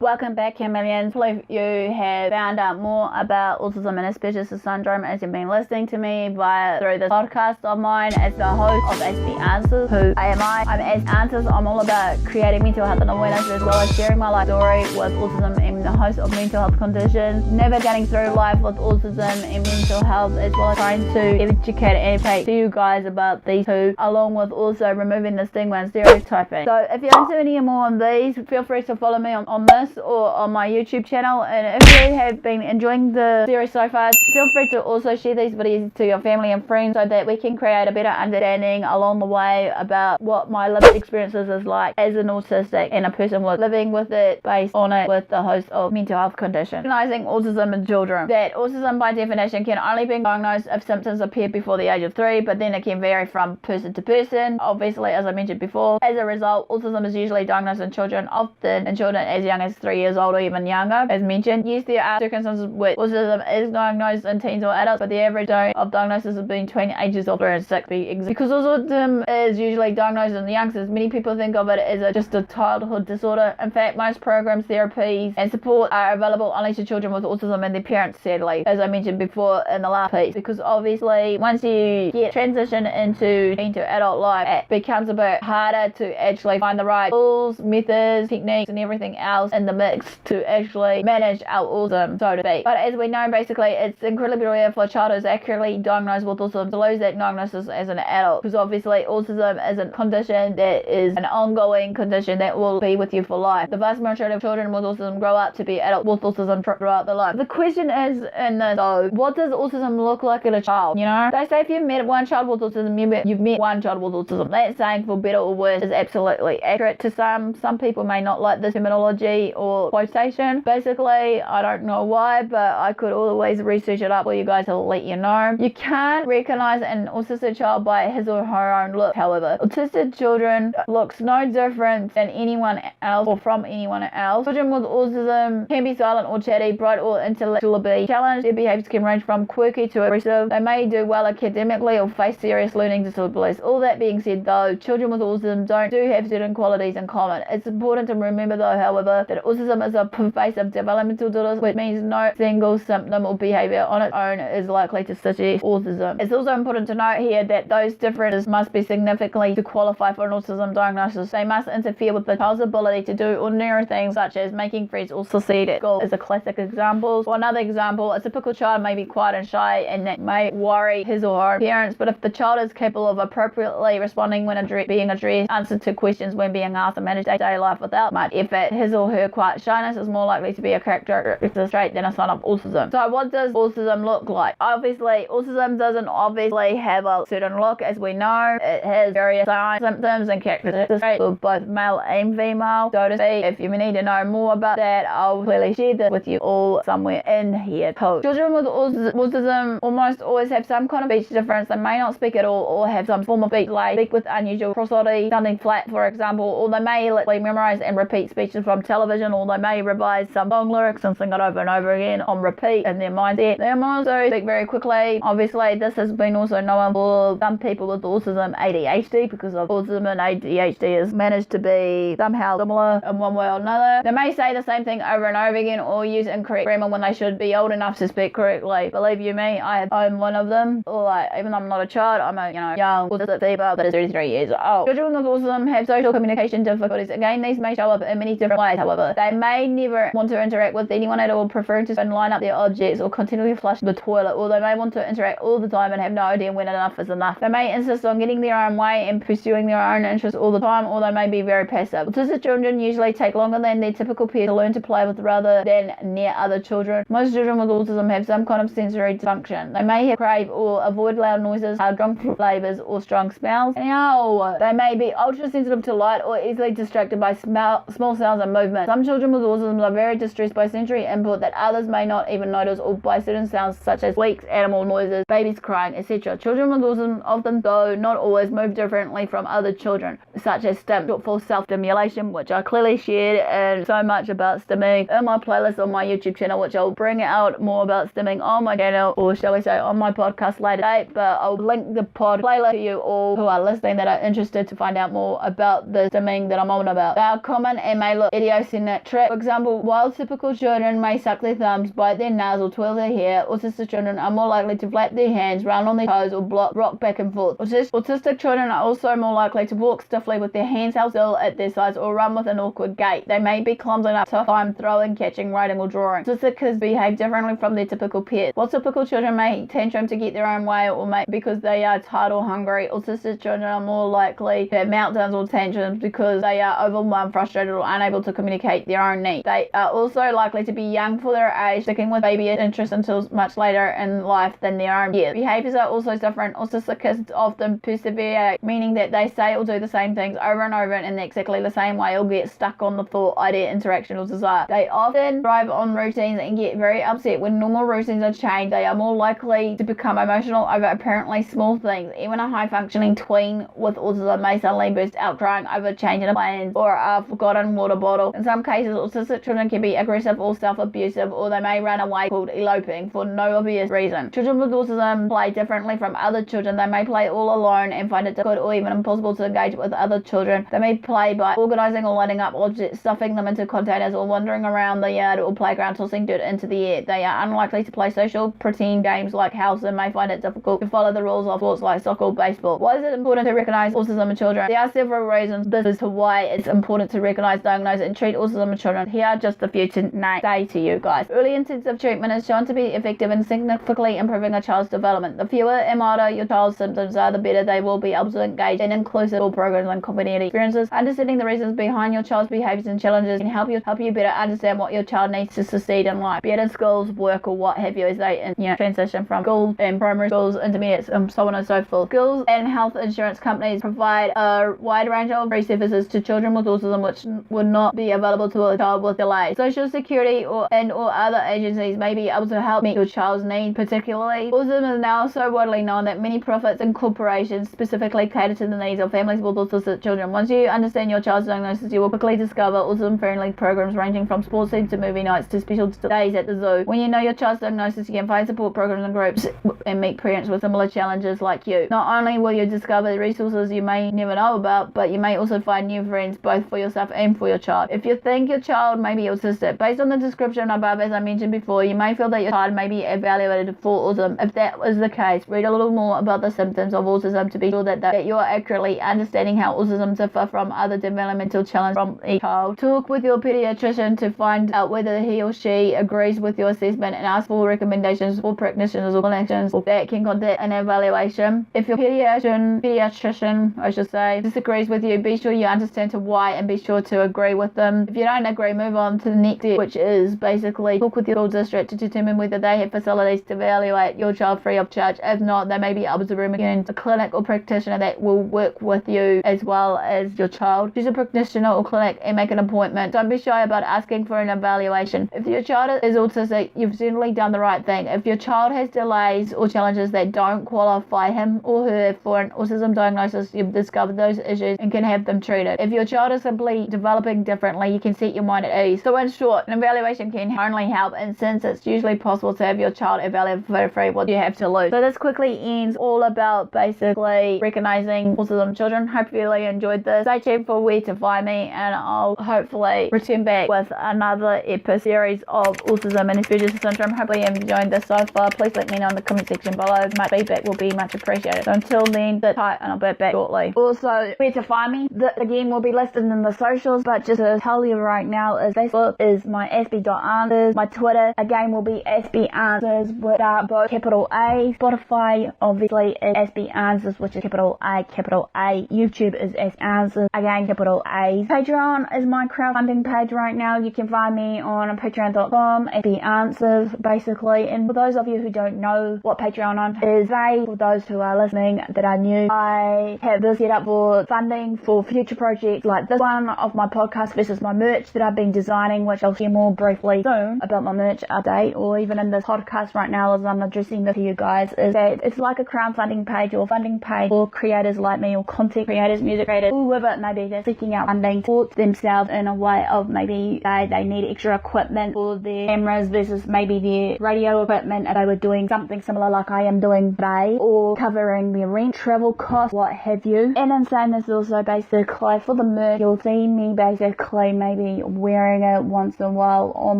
Welcome back, chameleons. Hopefully you have found out more about autism and Aspergers Syndrome as you've been listening to me through this podcast of mine as the host of Aspie Answers. Who am I? I'm Aspie Answers. I'm all about creating mental health and awareness as well as sharing my life story with autism and the host of mental health conditions, navigating through life with autism and mental health, as well as trying to educate and educate to you guys about these two, along with also removing the stigma and stereotyping. So if you're into any more on these, feel free to follow me on this or on my YouTube channel, and if you have been enjoying the series so far, feel free to also share these videos to your family and friends so that we can create a better understanding along the way about what my lived experiences is like as an autistic and a person living with it based on it with the host of mental health condition. Recognizing autism in children. That autism by definition can only be diagnosed if symptoms appear before the age of 3, but then it can vary from person to person. Obviously, as I mentioned before, as a result, autism is usually diagnosed in children, often in children as young as 3 years old or even younger. As mentioned, yes, there are circumstances where autism is diagnosed in teens or adults, but the average date of diagnosis is between ages of 3 and 6. Because autism is usually diagnosed in the youngsters, many people think of it as just a childhood disorder. In fact, most programs, therapies, and support are available only to children with autism and their parents, sadly, as I mentioned before in the last piece. Because obviously, once you get transition into adult life, it becomes a bit harder to actually find the right tools, methods, techniques, and everything else in the mix to actually manage our autism, so to speak. But as we know, basically, it's incredibly rare for a child who's accurately diagnosed with autism to lose that diagnosis as an adult, because obviously autism is a condition that is an ongoing condition that will be with you for life. The vast majority of children with autism grow up to be adults with autism throughout their life. The question is, in this though, what does autism look like in a child? You know, they say if you've met one child with autism, you've met one child with autism. That saying, for better or worse, is absolutely accurate to some. Some people may not like this terminology or quotation. Basically, I don't know why, but I could always research it up for you guys to let you know. You can't recognize an autistic child by his or her own look, however. Autistic children looks no different than anyone else or from anyone else. Children with autism can be silent or chatty, bright or intellectually challenged. Their behaviors can range from quirky to aggressive. They may do well academically or face serious learning disabilities. All that being said though, children with autism do have certain qualities in common. It's important to remember though, however, that autism is a pervasive developmental disorder, which means no single symptom or behavior on its own is likely to suggest autism. It's also important to note here that those differences must be significantly to qualify for an autism diagnosis. They must interfere with the child's ability to do ordinary things such as making friends or succeed at school is a classic example. For another example, a typical child may be quiet and shy and that may worry his or her parents, but if the child is capable of appropriately responding when being addressed, answer to questions when being asked, to manage day-to-day life without much effort, his or her quiet shyness is more likely to be a characteristic trait than a sign of autism. So what does autism look like? Obviously, autism doesn't obviously have a certain look, as we know. It has various signs, symptoms, and characteristics for both male and female, so to speak. If you need to know more about that, I'll clearly share this with you all somewhere in here too. Children with autism almost always have some kind of speech difference. They may not speak at all or have some form of speech delay, speak with unusual prosody, something flat for example, or they may literally memorize and repeat speeches from television, or they may revise some song lyrics and sing it over and over again on repeat in their mindset. They also speak very quickly. Obviously, this has been also known for some people with autism ADHD, because of autism and ADHD is managed to be somehow similar in one way or another. They may say the same thing over and over again or use incorrect grammar when they should be old enough to speak correctly. Believe you me, I'm one of them. Or like, even though I'm not a child, I'm a young autistic female that is 33 years old. Children with autism have social communication difficulties. Again, these may show up in many different ways, however. They may never want to interact with anyone at all, preferring to line up their objects or continually flush the toilet, or they may want to interact all the time and have no idea when enough is enough. They may insist on getting their own way and pursuing their own interests all the time, or they may be very passive. Autistic children usually take longer than their typical peers to learn to play with rather than near other children. Most children with autism have some kind of sensory dysfunction. They may crave or avoid loud noises, hard drunk flavors, or strong smells. They may be ultra sensitive to light or easily distracted by small sounds and movement. Some children with autism are very distressed by sensory input that others may not even notice, or by certain sounds such as squeaks, animal noises, babies crying, etc. Children with autism often, though not always, move differently from other children, such as STIM, short for self-stimulation, which I clearly shared, and so much about STIMing stimming in my playlist on my YouTube channel, which I'll bring out more about stimming on my channel, or shall we say on my podcast later date, but I'll link the pod playlist to you all who are listening that are interested to find out more about the stimming that I'm on about. They are common and may look idiosyncratic. For example, while typical children may suck their thumbs, bite their nails, or twirl their hair, autistic children are more likely to flap their hands, round on their toes, or rock back and forth. Autistic children are also more likely to walk stiffly with their hands held still at their sides, or run with an awkward gait. They may be clumsy enough to climb, throwing, catching, writing, or drawing. Autistic kids behave differently from their typical peers. While typical children may tantrum to get their own way, or may because they are tired or hungry, autistic children are more likely to have meltdowns or tantrums because they are overwhelmed, frustrated, or unable to communicate their own needs. They are also likely to be young for their age, sticking with baby interests until much later in life than their own years. Behaviors are also different. Autistic kids often persevere, meaning that they say or do the same things over and over in exactly the same way, or get stuck on the thought, idea, interaction, or desire. They often thrive on routines and get very upset when normal routines are changed. They are more likely to become emotional over apparently small things. Even a high-functioning tween with autism may suddenly burst out crying over changing plans or a forgotten water bottle. In some cases, autistic children can be aggressive or self-abusive, or they may run away, called eloping, for no obvious reason. Children with autism play differently from other children. They may play all alone and find it difficult or even impossible to engage with other children. They may play by organizing or lining up objects, stuffing them into containers, or wandering around the yard or playground tossing dirt into the air. They are unlikely to play social pretend games like house and may find it difficult to follow the rules of sports like soccer or baseball. Why is it important to recognize autism in children? There are several reasons as to why it's important to recognize, diagnose, and treat autism in children. Here are just a few to say to you guys. Early intensive treatment is shown to be effective in significantly improving a child's development. The fewer and milder your child's symptoms are, the better they will be able to engage in inclusive programs and community experiences. Understanding the reasons behind your child's behaviors and challenges can help you better understand what your child needs to succeed in life, be it in schools, work, or what have you, as they transition from school and primary schools, intermediates, and so on and so forth. Schools and health insurance companies provide a wide range of free services to children with autism which would not be available to a child with delay. Social Security or other agencies may be able to help meet your child's needs. Particularly, autism is now so widely known that many profits and corporations specifically cater to the needs of families with autistic children. Once you understand your child's diagnosis, you will quickly discover autism-friendly programs ranging from sports teams to movie nights to special days at the zoo. When you know your child's diagnosis, you can find support programs and groups and meet parents with similar challenges like you. Not only will you discover resources you may never know about, but you may also find new friends both for yourself and for your child. If you think your child may be autistic, based on the description above, as I mentioned before, you may feel that your child may be evaluated for autism. If that is the case, read a little more about the symptoms of autism to be sure that you are accurately understanding how autism differs from other developmental challenges from each child. Talk with your pediatrician to find out whether he or she agrees with your assessment, and ask for recommendations for practitioners or clinicians that can conduct an evaluation. If your pediatrician, I should say, disagrees with you, be sure you understand why and be sure to agree with them. If you don't agree, move on to the next step, which is basically talk with your school district to determine whether they have facilities to evaluate your child free of charge. If not, they may be able to recommend a clinic or practitioner that will work with you as well as your child. Choose a practitioner or clinic and make an appointment. Don't be shy about asking for an evaluation. If your child is autistic, you've certainly done the right thing. If your child has delays or challenges that don't qualify him or her for an autism diagnosis, you've discovered those issues and can have them treated. If your child is simply developing differently, you can set your mind at ease. So in short, an evaluation can only help, and since it's usually possible to have your child evaluated for free, what do you have to lose? So this quickly ends all about basically recognizing autism children. Hope you really enjoyed this. Stay tuned for where to find me, and I'll hopefully return back with another series of autism and Aspergers Syndrome. Hopefully you've enjoyed this so far. Please let me know in the comment section below. My feedback will be much appreciated. So until then, sit tight and I'll be back shortly. Also, where to find me, again, will be listed in the socials, but just to tell you right now, is Facebook is my Aspie.Answers. My Twitter, again, will be Aspie Answers, with both capital A. Spotify, obviously, is Aspie Answers, which is capital A, capital A. YouTube is Aspie Answers, again, capital A. Patreon is my crowdfunding page right now. You can find me on patreon.com, Aspie Answers, basically. And for those of you who don't know what Patreon is, for those who are listening that are new, I have this set up for funding for future projects like this one of my podcast versus my merch that I've been designing, which I'll share more briefly soon about my merch update, or even in this podcast right now as I'm addressing this to you guys, is that it's like a crowdfunding page or funding page for creators like me, or content creators, music creators, whoever it may be, that's seeking out funding for themselves in a way of maybe they why they need extra equipment for their cameras versus maybe their radio equipment, and they were doing something similar like I am doing today, or covering their rent, travel costs, what have you. And in saying this, also basically for the merch, you'll see me basically maybe wearing it once in a while on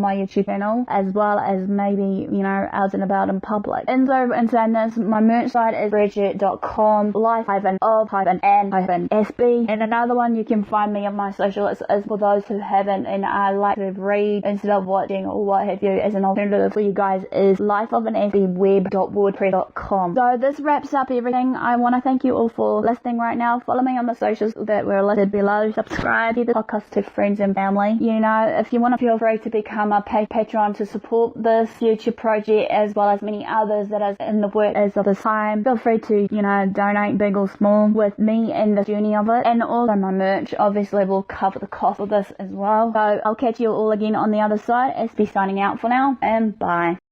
my YouTube channel, as well as maybe, you know, out and about in public. And so in saying this, my merch site is Bridget.com, life-of-and-aspie. And another one you can find me on my socials is for those who haven't and I like to read instead of watching or what have you as an alternative for you guys is lifeofanasbieweb.wordpress.com. So this wraps up everything. I want to thank you all for listening right now. Follow me on the socials that were listed below. Subscribe to the podcast to friends and family. You know, if you want to feel free to become a Patreon to support this future project as well as many others that are in the work as of this time. Feel free to, you know, donate big or small with me and the journey of it. And also my merch obviously will cover the cost of this as well. So I'll catch you all again on the other side. Aspie signing out for now, and bye.